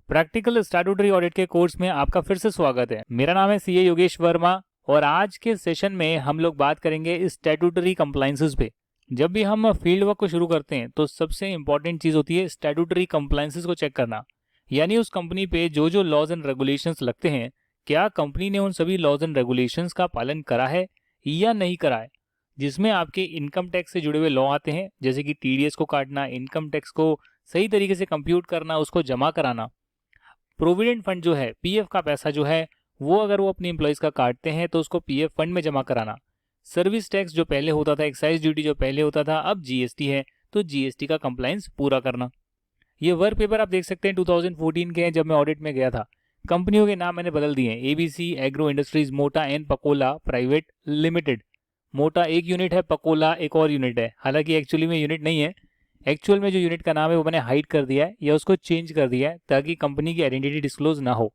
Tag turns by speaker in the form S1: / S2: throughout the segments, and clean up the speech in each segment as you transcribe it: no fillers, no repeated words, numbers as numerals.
S1: Practical statutory audit के course में आपका फिर से स्वागत है। मेरा नाम है सीए योगेश वर्मा और आज के सेशन में हम लोग बात करेंगे स्टैट्यूटरी कंप्लायंसेस पे। जब भी हम फील्ड वर्क को शुरू करते हैं तो सबसे इंपॉर्टेंट चीज़ होती है स्टैट्यूटरी कंप्लायंसेस को चेक करना, यानी उस कंपनी पे जो जो लॉज एंड रेगुलेशंस लगते हैं, क्या कंपनी ने उन सभी लॉज एंड रेगुलेशंस का पालन करा है या नहीं करा है। जिसमें आपके इनकम टैक्स से जुड़े हुए लॉ आते हैं, जैसे कि टीडीएस को काटना, इनकम टैक्स को सही तरीके से कंप्यूट करना, उसको जमा कराना, प्रोविडेंट फंड जो है पीएफ का पैसा जो है वो अगर वो अपने एम्प्लॉयज़ का काटते हैं तो उसको पीएफ फंड में जमा कराना, सर्विस टैक्स जो पहले होता था, एक्साइज ड्यूटी जो पहले होता था, अब जीएसटी है तो जीएसटी का कंप्लायंस पूरा करना। ये वर्क पेपर आप देख सकते हैं 2014 के हैं, जब मैं ऑडिट में गया था। कंपनियों के नाम मैंने बदल दिए हैं, एबीसी एग्रो इंडस्ट्रीज मोटा एंड पकोला प्राइवेट लिमिटेड। मोटा एक यूनिट है, पकोला एक और यूनिट है, हालांकि एक्चुअली में यूनिट नहीं है। एक्चुअल में जो यूनिट का नाम है वो मैंने हाइड कर दिया है या उसको चेंज कर दिया है ताकि कंपनी की आइडेंटिटी डिस्क्लोज ना हो।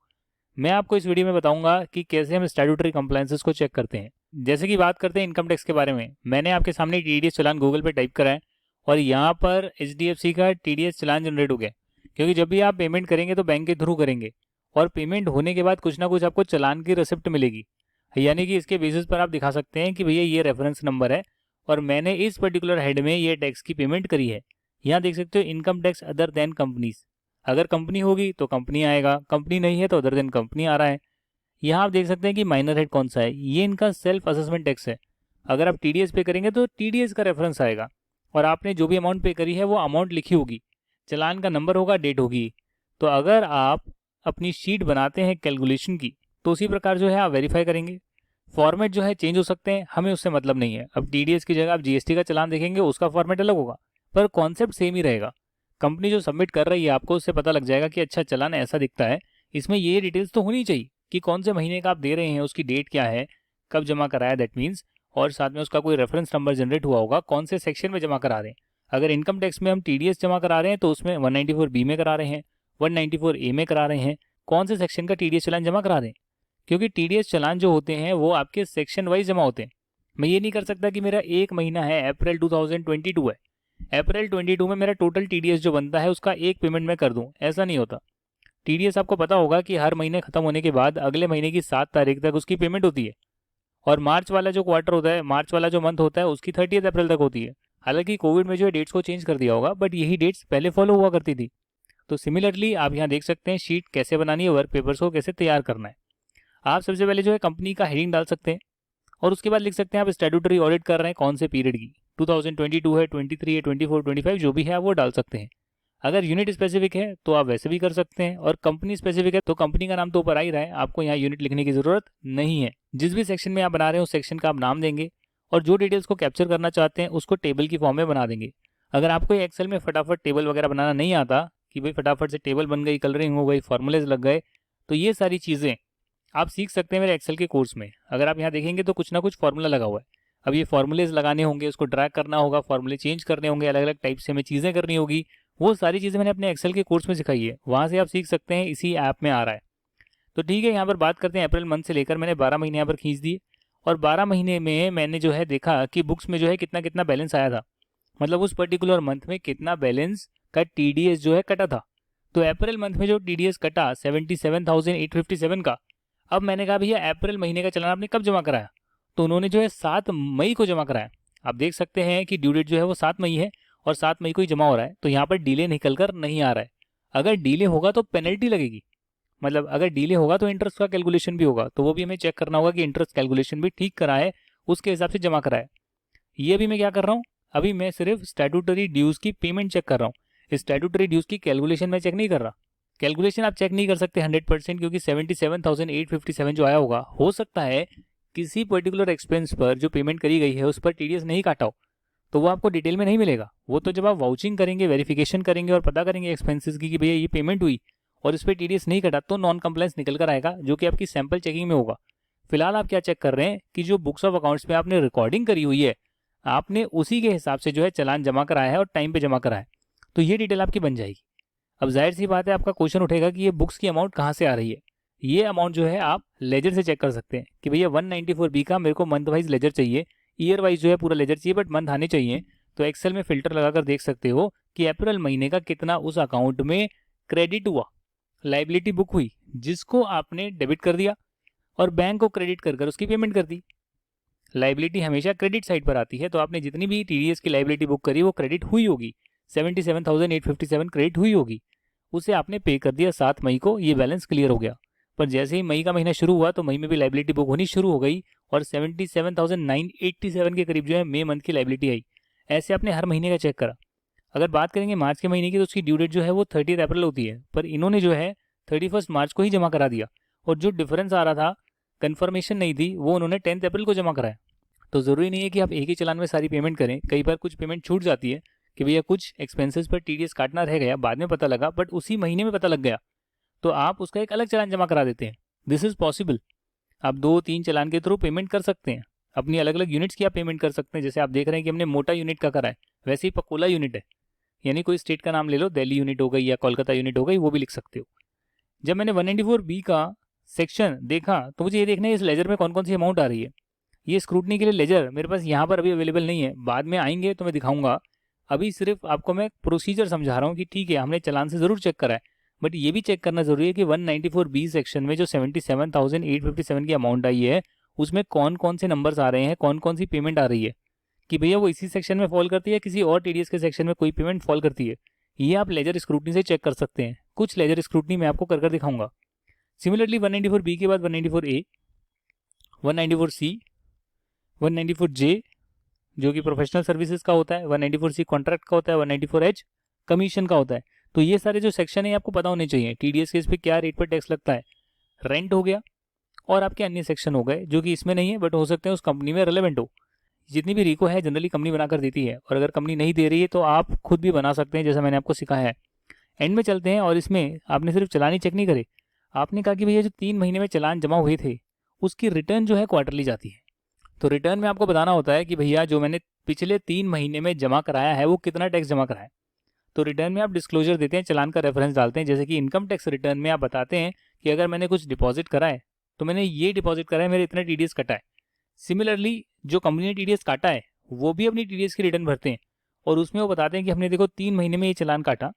S1: मैं आपको इस वीडियो में बताऊंगा कि कैसे हम स्टैट्यूटरी कंप्लायंसेस को चेक करते हैं। जैसे कि बात करते हैं इनकम टैक्स के बारे में, मैंने आपके सामने टीडीएस चालान गूगल पे टाइप करा है और यहाँ पर एचडीएफसी का टीडीएस चालान जनरेट हो गया, क्योंकि जब भी आप पेमेंट करेंगे तो बैंक के थ्रू करेंगे और पेमेंट होने के बाद कुछ ना कुछ आपको चालान की रिसिप्ट मिलेगी, यानी कि इसके बेसिस पर आप दिखा सकते हैं कि भैया ये रेफरेंस नंबर है और मैंने इस पर्टिकुलर हेड में ये टैक्स की पेमेंट करी है। यहाँ देख सकते हो income tax other than companies, अगर कंपनी होगी तो कंपनी आएगा, कंपनी नहीं है तो अदर देन कंपनी आ रहा है। यहाँ आप देख सकते हैं कि माइनर हेड कौन सा है, ये इनका सेल्फ असेसमेंट टैक्स है। अगर आप टीडीएस पे करेंगे तो टीडीएस का रेफरेंस आएगा और आपने जो भी अमाउंट पे करी है वो अमाउंट लिखी होगी, चालान का नंबर होगा, डेट होगी। तो अगर आप अपनी शीट बनाते हैं कैलकुलेशन की तो उसी प्रकार जो है आप वेरीफाई करेंगे। फॉर्मेट जो है चेंज हो सकते हैं, हमें उससे मतलब नहीं है। अब टीडीएस की जगह आप जीएसटी का चालान देखेंगे, उसका फॉर्मेट अलग होगा पर कॉन्सेप्ट सेम ही रहेगा। कंपनी जो सबमिट कर रही है आपको उससे पता लग जाएगा कि अच्छा चालान ऐसा दिखता है, इसमें ये डिटेल्स तो होनी चाहिए कि कौन से महीने का आप दे रहे हैं, उसकी डेट क्या है, कब जमा कराया दैट मीन्स, और साथ में उसका कोई रेफरेंस नंबर जनरेट हुआ होगा, कौन से सेक्शन में जमा करा रहे हैं। अगर इनकम टैक्स में हम टीडीएस जमा करा रहे हैं तो उसमें 194 में करा रहे हैं, 194 में करा रहे हैं, कौन से सेक्शन का टीडीएस चालान जमा करा रहे हैं, क्योंकि टीडीएस चालान जो होते हैं वो आपके सेक्शन वाइज जमा होते हैं। मैं ये नहीं कर सकता कि मेरा एक महीना है, अप्रैल 2022 है, अप्रैल 22 में मेरा टोटल टीडीएस जो बनता है उसका एक पेमेंट मैं कर दूं, ऐसा नहीं होता। टीडीएस आपको पता होगा कि हर महीने खत्म होने के बाद अगले महीने की 7 तारीख तक उसकी पेमेंट होती है और मार्च वाला जो क्वार्टर होता है, मार्च वाला जो मंथ होता है उसकी 30 अप्रैल तक होती है। हालांकि कोविड में जो है डेट्स को चेंज कर दिया होगा, बट यही डेट्स पहले फॉलो हुआ करती थी। तो सिमिलरली आप यहाँ देख सकते हैं शीट कैसे बनानी है, वर्क पेपर्स को कैसे तैयार करना है। आप सबसे पहले जो है कंपनी का हेडिंग डाल सकते हैं और उसके बाद लिख सकते हैं आप स्टैट्यूटरी ऑडिट कर रहे हैं कौन से पीरियड की, 2022 है, 23 है, 24, 25 जो भी है वो डाल सकते हैं। अगर यूनिट स्पेसिफिक है तो आप वैसे भी कर सकते हैं और कंपनी स्पेसिफिक है तो कंपनी का नाम तो ऊपर आ ही रहा है, आपको यहाँ यूनिट लिखने की जरूरत नहीं है। जिस भी सेक्शन में आप बना रहे हैं उस सेक्शन का आप नाम देंगे और जो डिटेल्स को कैप्चर करना चाहते हैं उसको टेबल की फॉर्म में बना देंगे। अगर आपको एक्सेल में फटाफट टेबल वगैरह बनाना नहीं आता कि भाई फटाफट से टेबल बन गई, कलरिंग हो गई, फॉर्मूलेज लग गए, तो ये सारी चीज़ें आप सीख सकते हैं मेरे एक्सेल के कोर्स में। अगर आप यहाँ देखेंगे तो कुछ ना कुछ फॉर्मूला लगा हुआ है, अब ये फॉर्मूलेज लगाने होंगे, उसको ड्रैग करना होगा, फॉर्मूले चेंज करने होंगे, अलग अलग टाइप से हमें चीज़ें करनी होगी, वो सारी चीज़ें मैंने अपने एक्सेल के कोर्स में सिखाई है, वहाँ से आप सीख सकते हैं, इसी ऐप में आ रहा है। तो ठीक है, यहाँ पर बात करते हैं अप्रैल मंथ से लेकर मैंने 12 महीने यहाँ पर खींच दिए और 12 महीने में मैंने जो है देखा कि बुक्स में जो है कितना कितना बैलेंस आया था, मतलब उस पर्टिकुलर मंथ में कितना बैलेंस का टीडीएस जो है कटा था। तो अप्रैल मंथ में जो टीडीएस कटा 77,857 का, अब मैंने कहा भैया अप्रैल महीने का चालान आपने कब जमा कराया, तो उन्होंने जो है 7 मई को जमा कराया। आप देख सकते हैं कि ड्यू डेट जो है वो 7 मई है और 7 मई को ही जमा हो रहा है, तो यहाँ पर डिले निकल कर नहीं आ रहा है। अगर डिले होगा तो पेनल्टी लगेगी, मतलब अगर डिले होगा तो इंटरेस्ट का कैलकुलेशन भी होगा, तो वो भी हमें चेक करना होगा कि इंटरेस्ट कैलकुलेशन भी ठीक करा है, उसके हिसाब से जमा कराए। ये भी मैं क्या कर रहा हूँ, अभी मैं सिर्फ स्टैट्यूटरी ड्यूज़ की पेमेंट चेक कर रहा हूँ, स्टैट्यूटरी ड्यूज़ की कैलकुलेशन मैं चेक नहीं कर रहा। कैलकुलेशन आप चेक नहीं कर सकते 100%, क्योंकि 77,857 जो आया होगा, हो सकता है किसी पर्टिकुलर एक्सपेंस पर जो पेमेंट करी गई है उस पर टीडीएस नहीं काटा हो, तो वो आपको डिटेल में नहीं मिलेगा। वो तो जब आप वाउचिंग करेंगे, वेरिफिकेशन करेंगे और पता करेंगे एक्सपेंसेस की कि भैया ये पेमेंट हुई और इस पर टीडीएस नहीं कटा, तो नॉन कंप्लायंस निकल कर आएगा, जो कि आपकी सैंपल चेकिंग में होगा। फिलहाल आप क्या चेक कर रहे हैं कि जो बुक्स ऑफ अकाउंट्स में आपने रिकॉर्डिंग करी हुई है, आपने उसी के हिसाब से जो है चालान जमा कराया है और टाइम पे जमा कराया है, तो ये डिटेल आपकी बन जाएगी। अब जाहिर सी बात है आपका क्वेश्चन उठेगा कि ये बुक्स की अमाउंट कहाँ से आ रही है। ये अमाउंट जो है आप लेजर से चेक कर सकते हैं कि भैया 194 का मेरे को मंथ वाइज लेजर चाहिए, ईयर वाइज जो है पूरा लेजर चाहिए, बट मंथ आने चाहिए। तो एक्सेल में फिल्टर लगाकर देख सकते हो कि अप्रैल महीने का कितना उस अकाउंट में क्रेडिट हुआ, लाइबिलिटी बुक हुई जिसको आपने डेबिट कर दिया और बैंक को क्रेडिट कर उसकी पेमेंट कर दी। लाइबिलिटी हमेशा क्रेडिट साइड पर आती है, तो आपने जितनी भी टीडीएस की लाइबिलिटी बुक करी वो क्रेडिट हुई होगी, 77,857 क्रेडिट हुई होगी, उसे आपने पे कर दिया 7 मई को, ये बैलेंस क्लियर हो गया। पर जैसे ही मई का महीना शुरू हुआ तो मई में भी लाइबिलिटी बुक होनी शुरू हो गई और 77,987 के करीब जो है मई मंथ की लाइबिलिटी आई। ऐसे आपने हर महीने का चेक करा। अगर बात करेंगे मार्च के महीने की तो उसकी ड्यू डेट जो है वो 30 अप्रैल होती है, पर इन्होंने जो है 31 मार्च को ही जमा करा दिया और जो डिफरेंस आ रहा था, कंफर्मेशन नहीं थी, वो उन्होंने 10 अप्रैल को जमा कराया। तो ज़रूरी नहीं है कि आप एक ही चलान में सारी पेमेंट करें, कई बार कुछ पेमेंट छूट जाती है कि भैया कुछ एक्सपेंसेस पर टीडीएस काटना रह गया, बाद में पता लगा, बट उसी महीने में पता लग गया, तो आप उसका एक अलग चालान जमा करा देते हैं। This is possible. आप 2-3 चालान के थ्रू पेमेंट कर सकते हैं, अपनी अलग अलग यूनिट्स की आप पेमेंट कर सकते हैं। जैसे आप देख रहे हैं कि हमने मोटा यूनिट का करा है, वैसे ही पकोला यूनिट है, यानी कोई स्टेट का नाम ले लो, दिल्ली यूनिट हो गई या कोलकाता यूनिट हो गई, वो भी लिख सकते हो। जब मैंने 194B का सेक्शन देखा तो मुझे ये देखना है इस लेजर में कौन कौन सी अमाउंट आ रही है। ये स्क्रूटनी के लिए लेजर मेरे पास यहाँ पर अभी अवेलेबल नहीं है, बाद में आएंगे तो मैं दिखाऊंगा। अभी सिर्फ आपको मैं प्रोसीजर समझा रहा हूँ कि ठीक है हमने चालान से ज़रूर चेक करा है, बट ये भी चेक करना ज़रूरी है कि 194B सेक्शन में जो 77,857 की अमाउंट आई है उसमें कौन कौन से नंबर्स आ रहे हैं, कौन कौन सी पेमेंट आ रही है, कि भैया वो इसी सेक्शन में फॉल करती है, किसी और टीडीएस के सेक्शन में कोई पेमेंट फॉल करती है। ये आप लेजर स्क्रूटनी से चेक कर सकते हैं। कुछ लेजर स्क्रूटनी मैं आपको कर दिखाऊंगा। सिमिलरली 194B के बाद 194A, 194C, 194J जो कि प्रोफेशनल सर्विसेज का होता है, 194C कॉन्ट्रैक्ट का होता है, 194H कमीशन का होता है। तो ये सारे जो सेक्शन है आपको पता होने चाहिए, टीडीएस के इस पर क्या रेट पर टैक्स लगता है। रेंट हो गया और आपके अन्य सेक्शन हो गए जो कि इसमें नहीं है बट हो सकते हैं उस कंपनी में रेलेवेंट हो। जितनी भी रिको है जनरली कंपनी बनाकर देती है, और अगर कंपनी नहीं दे रही है तो आप खुद भी बना सकते हैं, जैसा मैंने आपको सिखाया है। एंड में चलते हैं और इसमें आपने सिर्फ चलान ही चेक नहीं करे, आपने कहा कि भैया जो 3 महीने में चलान जमा हुए थे उसकी रिटर्न जो है क्वार्टरली जाती है। तो रिटर्न में आपको बताना होता है कि भैया जो मैंने पिछले 3 महीने में जमा कराया है वो कितना टैक्स जमा कराया है। तो रिटर्न में आप डिस्क्लोजर देते हैं, चलान का रेफरेंस डालते हैं। जैसे कि इनकम टैक्स रिटर्न में आप बताते हैं कि अगर मैंने कुछ डिपॉजिट करा है तो मैंने ये डिपॉजिट करा है, मेरे इतना टीडीएस कटा है। सिमिलरली जो कंपनी ने टीडीएस काटा है वो भी अपनी टीडीएस की रिटर्न भरते हैं और उसमें वो बताते हैं कि हमने देखो 3 महीने में ये चलान काटा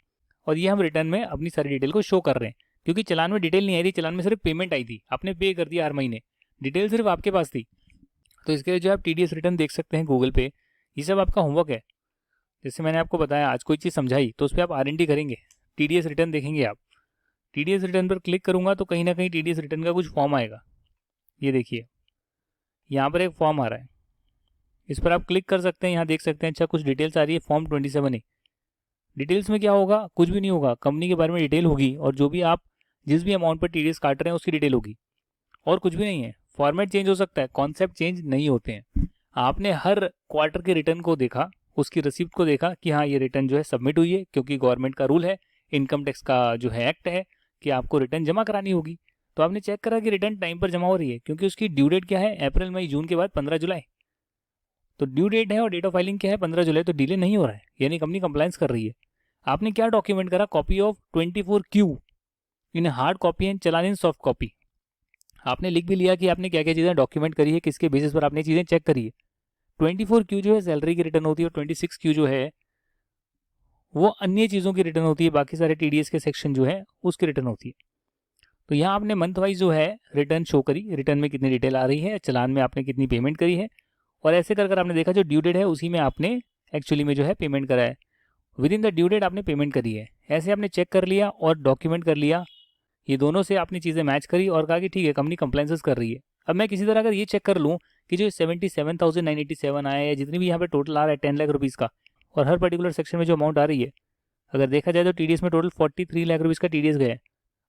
S1: और ये हम रिटर्न में अपनी सारी डिटेल को शो कर रहे हैं। क्योंकि चलान में डिटेल नहीं आई थी, चलान में सिर्फ पेमेंट आई थी, आपने पे कर दिया हर महीने, डिटेल सिर्फ आपके पास थी। तो इसके लिए जो आप टीडीएस रिटर्न देख सकते हैं गूगल पे, ये सब आपका होमवर्क है। जैसे मैंने आपको बताया आज कोई चीज़ समझाई तो उस पर आप R&D करेंगे, टीडीएस रिटर्न देखेंगे आप। टीडीएस रिटर्न पर क्लिक करूंगा तो कहीं ना कहीं टीडीएस रिटर्न का कुछ फॉर्म आएगा। ये देखिए यहाँ पर एक फॉर्म आ रहा है, इस पर आप क्लिक कर सकते हैं। यहाँ देख सकते हैं अच्छा कुछ डिटेल्स आ रही है, फॉर्म 27A। डिटेल्स में क्या होगा, कुछ भी नहीं होगा, कंपनी के बारे में डिटेल होगी और जो भी आप जिस भी अमाउंट पर टीडीएस काट रहे हैं उसकी डिटेल होगी और कुछ भी नहीं है। फॉर्मेट चेंज हो सकता है, कॉन्सेप्ट चेंज नहीं होते हैं। आपने हर क्वार्टर के रिटर्न को देखा, उसकी रिसिप्ट को देखा कि हाँ ये रिटर्न जो है सबमिट हुई है, क्योंकि गवर्नमेंट का रूल है, इनकम टैक्स का जो है एक्ट है कि आपको रिटर्न जमा करानी होगी। तो आपने चेक करा कि रिटर्न टाइम पर जमा हो रही है, क्योंकि उसकी ड्यू डेट क्या है, अप्रैल मई जून के बाद 15 जुलाई। तो ड्यू डेट है और डेट ऑफ फाइलिंग क्या है, 15 जुलाई, तो डिले नहीं हो रहा है, यानी कंपनी कंप्लायंस कर रही है। आपने क्या डॉक्यूमेंट करा, copy of 24Q in hard copy and challan in soft copy. आपने लिख भी लिया कि आपने क्या क्या चीज़ें डॉक्यूमेंट करी है, किसके बेसिस पर आपने चीज़ें चेक करी है। 24Q जो है सैलरी की रिटर्न होती है और 26Q जो है वो अन्य चीज़ों की रिटर्न होती है, बाकी सारे टीडीएस के सेक्शन जो है उसकी रिटर्न होती है। तो यहाँ आपने मंथ वाइज जो है रिटर्न शो करी, रिटर्न में कितनी डिटेल आ रही है, चलान में आपने कितनी पेमेंट करी है, और ऐसे कर आपने देखा जो ड्यू डेट है उसी में आपने एक्चुअली में जो है पेमेंट करा है, within the due date आपने पेमेंट करी है। ऐसे आपने चेक कर लिया और डॉक्यूमेंट कर लिया, ये दोनों से आपने चीज़ें मैच करी और कहा कि ठीक है कंपनी कंप्लायंसेस कर रही है। अब मैं किसी तरह अगर ये चेक कर लूँ कि जो 77,987 आया है या जितनी भी यहाँ पे टोटल आ रहा है 10 लाख रुपीज़ का, और हर पर्टिकुलर सेक्शन में जो अमाउंट आ रही है, अगर देखा जाए तो टीडीएस में टोटल 43 लाख रुपीज़ का टीडीएस गया है,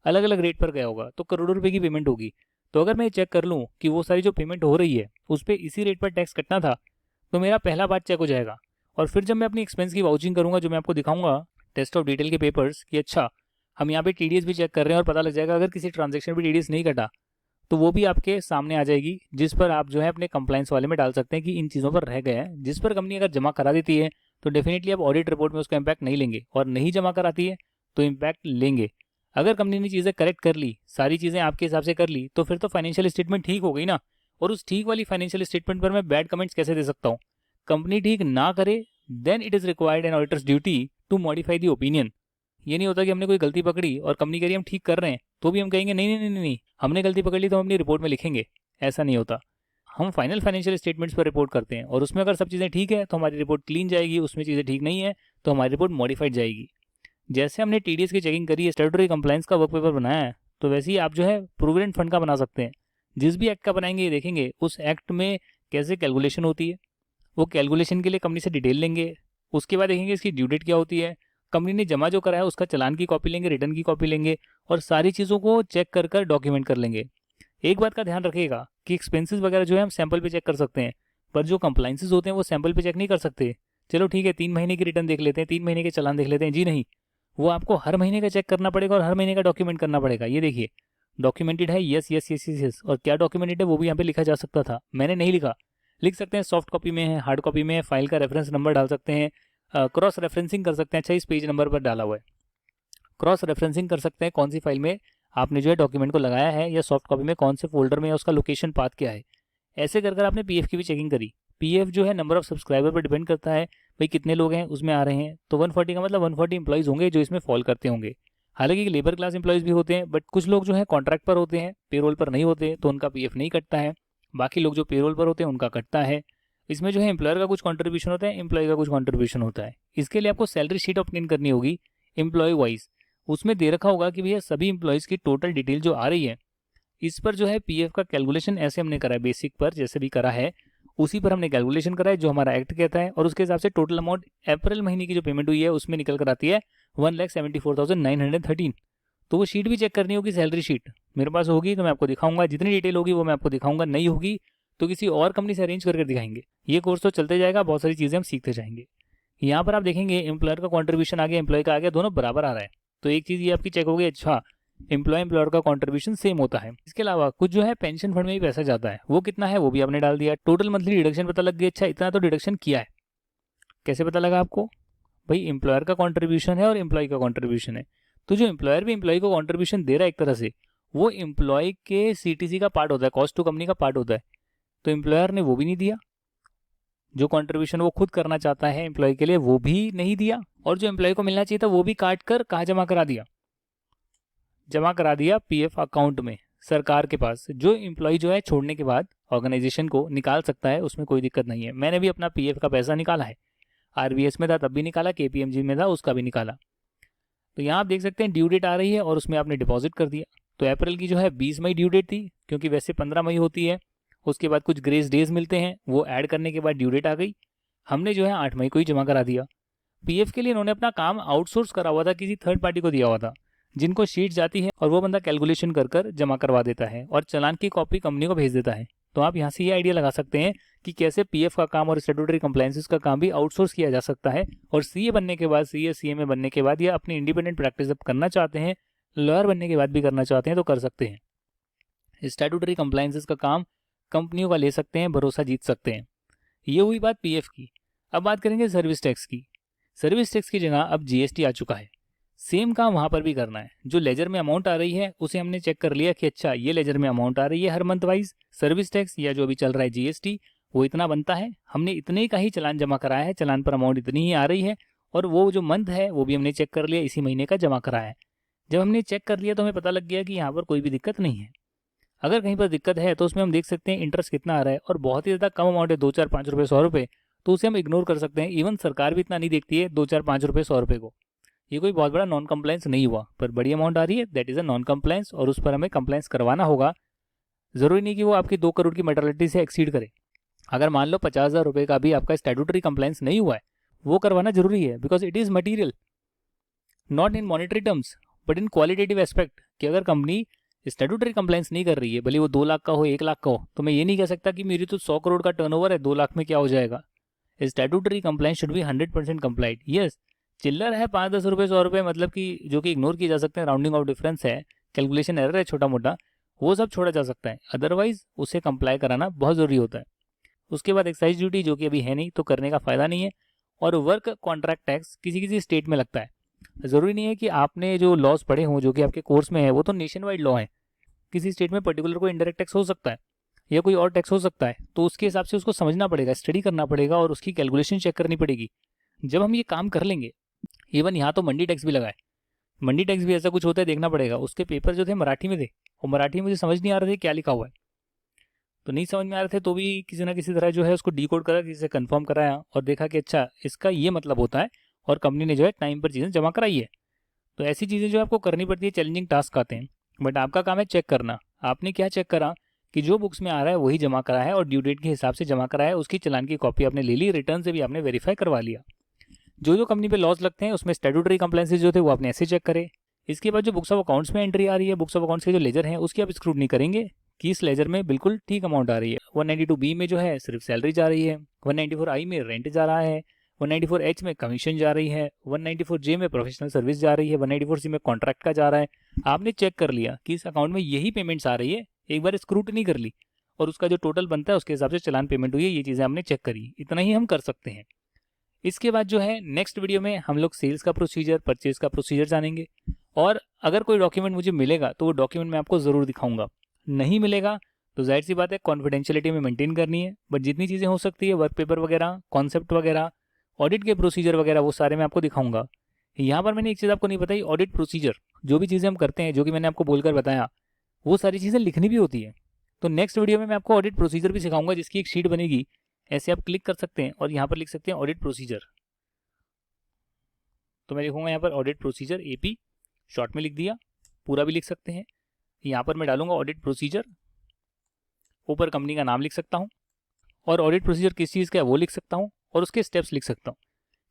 S1: अलग अलग रेट पर गया होगा, तो करोड़ों रुपए की पेमेंट होगी। तो अगर मैं ये चेक कर लूँ कि वो सारी जो पेमेंट हो रही है उस पर इसी रेट पर टैक्स कटना था, तो मेरा पहला बात चेक हो जाएगा। और फिर जब मैं अपनी एक्सपेंस की वाउचिंग करूँगा, जो मैं आपको दिखाऊंगा टेस्ट ऑफ डिटेल के पेपर्स, कि अच्छा हम यहाँ पे टीडीएस भी चेक कर रहे हैं और पता लग जाएगा अगर किसी ट्रांजेक्शन भी टीडीएस नहीं कटा तो वो भी आपके सामने आ जाएगी, जिस पर आप जो है अपने कंप्लायंस वाले में डाल सकते हैं कि इन चीज़ों पर रह गए हैं। जिस पर कंपनी अगर जमा करा देती है तो डेफिनेटली आप ऑडिट रिपोर्ट में उसका इम्पैक्ट नहीं लेंगे, और नहीं जमा कराती है तो इम्पैक्ट लेंगे। अगर कंपनी ने चीज़ें करेक्ट कर ली, सारी चीज़ें आपके हिसाब से कर ली, तो फिर तो फाइनेंशियल स्टेटमेंट ठीक हो गई ना। और उस ठीक वाली फाइनेंशियल स्टेटमेंट पर मैं बैड कमेंट्स कैसे दे सकता हूँ। कंपनी ठीक ना करे then it is required an auditor's duty to modify the opinion. ये नहीं होता कि हमने कोई गलती पकड़ी और कंपनी कह रही हम ठीक कर रहे हैं तो भी हम कहेंगे नहीं नहीं नहीं नहीं नहीं, हमने गलती पकड़ ली तो हम अपनी रिपोर्ट में लिखेंगे। ऐसा नहीं होता। हम फाइनल फाइनेंशियल स्टेटमेंट्स पर रिपोर्ट करते हैं और उसमें अगर सब चीज़ें ठीक है तो हमारी रिपोर्ट क्लीन जाएगी, उसमें चीज़ें ठीक नहीं है तो हमारी रिपोर्ट मॉडिफाइड जाएगी। जैसे हमने टीडीएस की चेकिंग करी है, स्टैट्यूटरी कंप्लायंस का वर्क पेपर बनाया है, तो वैसे ही आप जो है प्रोविडेंट फंड का बना सकते हैं। जिस भी एक्ट का बनाएंगे ये देखेंगे उस एक्ट में कैसे कैलकुलेशन होती है, वो कैलकुलेशन के लिए कंपनी से डिटेल लेंगे। उसके बाद देखेंगे इसकी ड्यू डेट क्या होती है, कंपनी ने जमा जो करा है उसका चालान की कॉपी लेंगे, रिटर्न की कॉपी लेंगे और सारी चीज़ों को चेक कर कर डॉक्यूमेंट कर लेंगे। एक बात का ध्यान रखिएगा कि एक्सपेंसेस वगैरह जो है हम सैंपल पे चेक कर सकते हैं, पर जो कंप्लाइंसेस होते हैं वो सैंपल पे चेक नहीं कर सकते। चलो ठीक है 3 महीने की रिटर्न देख लेते हैं, 3 महीने के चालान देख लेते हैं, जी नहीं, वो आपको हर महीने का चेक करना पड़ेगा और हर महीने का डॉक्यूमेंट करना पड़ेगा। ये देखिए डॉक्यूमेंटेड है, yes yes yes yes yes, और क्या डॉक्यूमेंटेड है वो भी यहाँ पे लिखा जा सकता था, मैंने नहीं लिखा। लिख सकते हैं सॉफ्ट कॉपी में है, हार्ड कॉपी में है, फाइल का रेफरेंस नंबर डाल सकते हैं, क्रॉस रेफरेंसिंग कर सकते हैं। अच्छा इस पेज नंबर पर डाला हुआ है, क्रॉस रेफरेंसिंग कर सकते हैं कौन सी फाइल में आपने जो है डॉक्यूमेंट को लगाया है या सॉफ्ट कॉपी में कौन से फोल्डर में, या उसका लोकेशन पाथ क्या है। ऐसे कर कर आपने पीएफ की भी चेकिंग करी। पीएफ जो है नंबर ऑफ सब्सक्राइबर पर डिपेंड करता है, भाई कितने लोग हैं उसमें आ रहे हैं, तो 140 का मतलब 140 इंप्लॉइज होंगे जो इसमें फॉल करते होंगे। हालांकि लेबर क्लास इंप्लॉइज भी होते हैं, बट कुछ लोग जो है कॉन्ट्रैक्ट पर होते हैं, पेरोल पर नहीं होते, तो उनका पीएफ नहीं कटता है। बाकी लोग जो पेरोल पर होते हैं उनका कटता है। इसमें जो है एम्प्लॉयर का कुछ कंट्रीब्यूशन होता है, एम्प्लॉय का कुछ कंट्रीब्यूशन होता है। इसके लिए आपको सैलरी शीट ऑब्टेन करनी होगी एम्प्लॉय वाइज। उसमें दे रखा होगा कि भैया सभी इंप्लॉइज की टोटल डिटेल जो आ रही है, इस पर जो है पीएफ का कैलकुलेशन ऐसे हमने करा है, बेसिक पर जैसे भी करा है उसी पर हमने कैलकुलेशन करा है जो हमारा एक्ट कहता है, और उसके हिसाब से टोटल अमाउंट अप्रैल महीने की जो पेमेंट हुई है उसमें निकल कर आती है 1,74,913। तो वो शीट भी चेक करनी होगी, सैलरी शीट मेरे पास होगी तो मैं आपको दिखाऊंगा, जितनी डिटेल होगी वो मैं आपको दिखाऊंगा, नहीं होगी तो किसी और कंपनी से अरेंज करके दिखाएंगे। ये कोर्स तो चलते जाएगा, बहुत सारी चीज़ें हम सीखते जाएंगे। यहाँ पर आप देखेंगे एम्प्लॉयर का कॉन्ट्रीब्यूशन आ गया, एम्प्लॉय का आ गया, दोनों बराबर आ रहा है, तो एक चीज़ ये आपकी चेक होगी, अच्छा एम्प्लॉयर का कंट्रीब्यूशन सेम होता है। इसके अलावा कुछ जो है पेंशन फंड में भी पैसा जाता है, वो कितना है वो भी आपने डाल दिया। टोटल मंथली डिडक्शन पता लग गया, अच्छा इतना तो डिडक्शन किया है। कैसे पता लगा आपको, भाई एम्प्लॉयर का कंट्रीब्यूशन है और एम्प्लॉय का कंट्रीब्यूशन है, तो जो एम्प्लॉयर भी एम्प्लॉय को कंट्रीब्यूशन दे रहा है एक तरह से, वो एम्प्लॉय के सीटीसी का पार्ट होता है, कॉस्ट टू कंपनी का पार्ट होता है, तो एम्प्लॉयर ने वो भी नहीं दिया। जो कंट्रीब्यूशन वो खुद करना चाहता है एम्प्लॉय के लिए वो भी नहीं दिया, और जो एम्प्लॉय को मिलना चाहिए था वो भी काट कर कहाँ जमा करा दिया, जमा करा दिया पीएफ अकाउंट में सरकार के पास। जो एम्प्लॉय जो है छोड़ने के बाद ऑर्गेनाइजेशन को निकाल सकता है, उसमें कोई दिक्कत नहीं है। मैंने भी अपना पीएफ का पैसा निकाला है, आरबीएस में था तब भी निकाला, केपीएमजी में था उसका भी निकाला। तो यहाँ आप देख सकते हैं ड्यू डेट आ रही है और उसमें आपने डिपॉजिट कर दिया। तो अप्रैल की जो है 20 मई ड्यू डेट थी, क्योंकि वैसे 15 मई होती है, उसके बाद कुछ ग्रेस डेज मिलते हैं, वो ऐड करने के बाद ड्यू डेट आ गई। हमने जो है 8 मई को ही जमा करा दिया। पीएफ के लिए इन्होंने अपना काम आउटसोर्स करा हुआ था, किसी थर्ड पार्टी को दिया हुआ था, जिनको शीट जाती है और वो बंदा कैलकुलेशन कर कर जमा करवा देता है और चालान की कॉपी कंपनी को भेज देता है। तो आप यहाँ से ये आइडिया लगा सकते हैं कि कैसे पीएफ का काम और स्टैट्यूटरी कंप्लायंसेस का काम भी आउटसोर्स किया जा सकता है। और सीए बनने के बाद, सीएमए बनने के बाद, या अपनी इंडिपेंडेंट प्रैक्टिस जब करना चाहते हैं, लॉयर बनने के बाद भी करना चाहते हैं तो कर सकते हैं। स्टैट्यूटरी कंप्लायंसेस का काम कंपनियों का ले सकते हैं, भरोसा जीत सकते हैं। ये हुई बात पीएफ की। अब बात करेंगे सर्विस टैक्स की। सर्विस टैक्स की जगह अब जीएसटी आ चुका है। सेम काम वहाँ पर भी करना है। जो लेजर में अमाउंट आ रही है उसे हमने चेक कर लिया कि अच्छा ये लेजर में अमाउंट आ रही है हर मंथ वाइज, सर्विस टैक्स या जो अभी चल रहा है जीएसटी वो इतना बनता है, हमने इतने का ही चालान जमा कराया है, चालान पर अमाउंट इतनी ही आ रही है, और वो जो मंथ है वो भी हमने चेक कर लिया, इसी महीने का जमा कराया है। जब हमने चेक कर लिया तो हमें पता लग गया कि यहाँ पर कोई भी दिक्कत नहीं है। अगर कहीं पर दिक्कत है तो उसमें हम देख सकते हैं इंटरेस्ट कितना आ रहा है, और बहुत ही ज़्यादा कम अमाउंट है, 2, 4, 5 रुपये, 100 रुपये, तो उसे हम इग्नोर कर सकते हैं। इवन सरकार भी इतना नहीं देखती है 2, 4, 5 रुपये, 100 रुपये को। ये कोई बहुत बड़ा नॉन कंप्लायंस नहीं हुआ, पर बड़ी अमाउंट आ रही है, that is a non compliance, और उस पर हमें कंप्लायंस करवाना होगा। ज़रूरी नहीं कि वो आपकी 2 करोड़ की मेटर्निटी से एक्सीड करे। अगर मान लो 50,000 रुपये का भी आपका स्टैट्यूटरी कंप्लायंस नहीं हुआ है, वो करवाना जरूरी है, because it is material, not in monetary terms but in qualitative aspect. कि अगर कंपनी स्टैट्यूटरी कंप्लायंस नहीं कर रही है, भले वो 2 लाख का हो, 1 लाख का हो, तो मैं ये नहीं कह सकता कि मेरी तो 100 करोड़ का टर्नओवर है, 2 लाख में क्या हो जाएगा। Statutory compliance should be 100% complied. Yes, चिल्लर है 5-10 रुपये, 100 रुपये, मतलब कि जो कि इग्नोर किए जा सकते हैं, राउंडिंग ऑफ डिफरेंस है, कैलकुलेशन एरर है छोटा मोटा, वो सब छोड़ा जा सकता है। अदरवाइज उसे कंप्लाई कराना बहुत ज़रूरी होता है। उसके बाद एक्साइज ड्यूटी, जो कि अभी है नहीं तो करने का फ़ायदा नहीं है, और वर्क कॉन्ट्रैक्ट टैक्स किसी किसी स्टेट में लगता है। ज़रूरी नहीं है कि आपने जो लॉज पढ़े हों, जो कि आपके कोर्स में है, वो तो नेशन वाइड लॉ है। किसी स्टेट में पर्टिकुलर कोई इनडायरेक्ट टैक्स हो सकता है या कोई और टैक्स हो सकता है, तो उसके हिसाब से उसको समझना पड़ेगा, स्टडी करना पड़ेगा और उसकी कैलकुलेशन चेक करनी पड़ेगी। जब हम ये काम कर लेंगे, इवन यहाँ तो मंडी टैक्स भी लगा है, मंडी टैक्स भी ऐसा कुछ होता है, देखना पड़ेगा। उसके पेपर जो थे मराठी में थे और मराठी में मुझे समझ नहीं आ रहा था क्या लिखा हुआ है, तो नहीं समझ में आ रहे थे, तो भी किसी ना किसी तरह जो है उसको डीकोड करा, किसी से कंफर्म कराया और देखा कि अच्छा इसका ये मतलब होता है और कंपनी ने जो है टाइम पर चीज़ें जमा कराई है। तो ऐसी चीज़ें जो आपको करनी पड़ती है, चैलेंजिंग टास्क आते हैं, बट आपका काम है चेक करना। आपने क्या चेक करा कि जो बुक्स में आ रहा है वही जमा करा है और ड्यू डेट के हिसाब से जमा करा है, उसकी चालान की कॉपी आपने ले ली, रिटर्न से भी आपने वेरीफाई करवा लिया। जो कंपनी पे लॉस लगते हैं उसमें स्टैट्यूटरी कंप्लायंसेस जो थे वो आपने ऐसे चेक करे। इसके बाद जो बुक्स ऑफ अकाउंट्स में एंट्री आ रही है, बुक्स ऑफ अकाउंट्स के जो लेजर हैं उसकी आप स्क्रूटनी करेंगे कि इस लेजर में बिल्कुल ठीक अमाउंट आ रही है। 192B में जो है सिर्फ सैलरी जा रही है, 194I में रेंट जा रहा है, 194H में कमीशन जा रही है, 194J में प्रोफेशनल सर्विस जा रही है, 194C में कॉन्ट्रैक्ट का जा रहा है। आपने चेक कर लिया कि इस अकाउंट में यही पेमेंट्स आ रही है, एक बार स्क्रूटनी कर ली और उसका जो टोटल बनता है उसके हिसाब से चालान पेमेंट हुई है, ये चीज़ें हमने चेक करी। इतना ही हम कर सकते हैं। इसके बाद जो है नेक्स्ट वीडियो में हम लोग सेल्स का प्रोसीजर, परचेज का प्रोसीजर जानेंगे और अगर कोई डॉक्यूमेंट मुझे मिलेगा तो वो डॉक्यूमेंट मैं आपको ज़रूर दिखाऊंगा। नहीं मिलेगा तो जाहिर सी बात है कॉन्फिडेंशियलिटी में मेंटेन करनी है, बट जितनी चीज़ें हो सकती है, वर्क पेपर वगैरह, कॉन्सेप्ट वगैरह, ऑडिट के प्रोसीजर वगैरह, वो सारे मैं आपको दिखाऊंगा। यहाँ पर मैंने एक चीज़ आपको नहीं बताई, ऑडिट प्रोसीजर जो भी चीज़ें हम करते हैं, जो कि मैंने आपको बोलकर बताया, वो सारी चीज़ें लिखनी भी होती है। तो नेक्स्ट वीडियो में मैं आपको ऑडिट प्रोसीजर भी सिखाऊंगा, जिसकी एक शीट बनेगी, ऐसे आप क्लिक कर सकते हैं और यहाँ पर लिख सकते हैं ऑडिट प्रोसीजर। तो मैं लिखूंगा यहाँ पर ऑडिट प्रोसीजर AP, शॉर्ट में लिख दिया, पूरा भी लिख सकते हैं। यहाँ पर मैं डालूंगा ऑडिट प्रोसीजर, ऊपर कंपनी का नाम लिख सकता हूँ और ऑडिट प्रोसीजर किस चीज़ का है वो लिख सकता हूँ और उसके स्टेप्स लिख सकता हूँ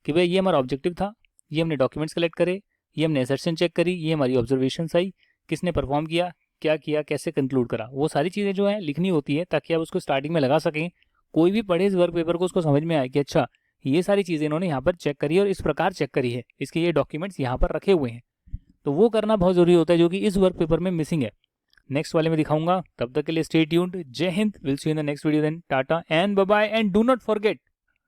S1: कि भाई ये हमारा ऑब्जेक्टिव था, ये हमने डॉक्यूमेंट्स कलेक्ट करे, ये हमने एसेशन चेक करी, ये हमारी ऑब्जर्वेशन आई, किसने परफॉर्म किया, क्या किया, कैसे कंक्लूड करा, वो सारी चीज़ें जो है लिखनी होती है ताकि आप उसको स्टार्टिंग में लगा सकें। कोई भी पढ़े इस वर्क पेपर को उसको समझ में आए कि अच्छा ये सारी चीज़ें इन्होंने यहाँ पर चेक करी और इस प्रकार चेक करी है, इसके ये डॉक्यूमेंट्स यहाँ पर रखे हुए हैं। तो वो करना बहुत ज़रूरी होता है जो कि इस वर्क पेपर में मिसिंग है। नेक्स्ट वाले में दिखाऊंगा, तब तक के लिए स्टे ट्यून्ड। जय Hind, will see you in the next video, then tata and bye bye, and do not forget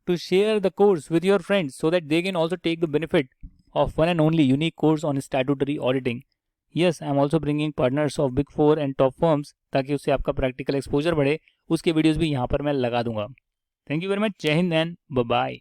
S1: to share the course with your friends so that they can also take the benefit of one and only unique course on statutory auditing. Yes, I am also bringing partners of Big 4 and top firms ताकि उससे आपका practical exposure बढ़े। उसके videos भी यहाँ पर मैं लगा दूंगा। Thank you very much. जय हिंद एंड बाय बाय।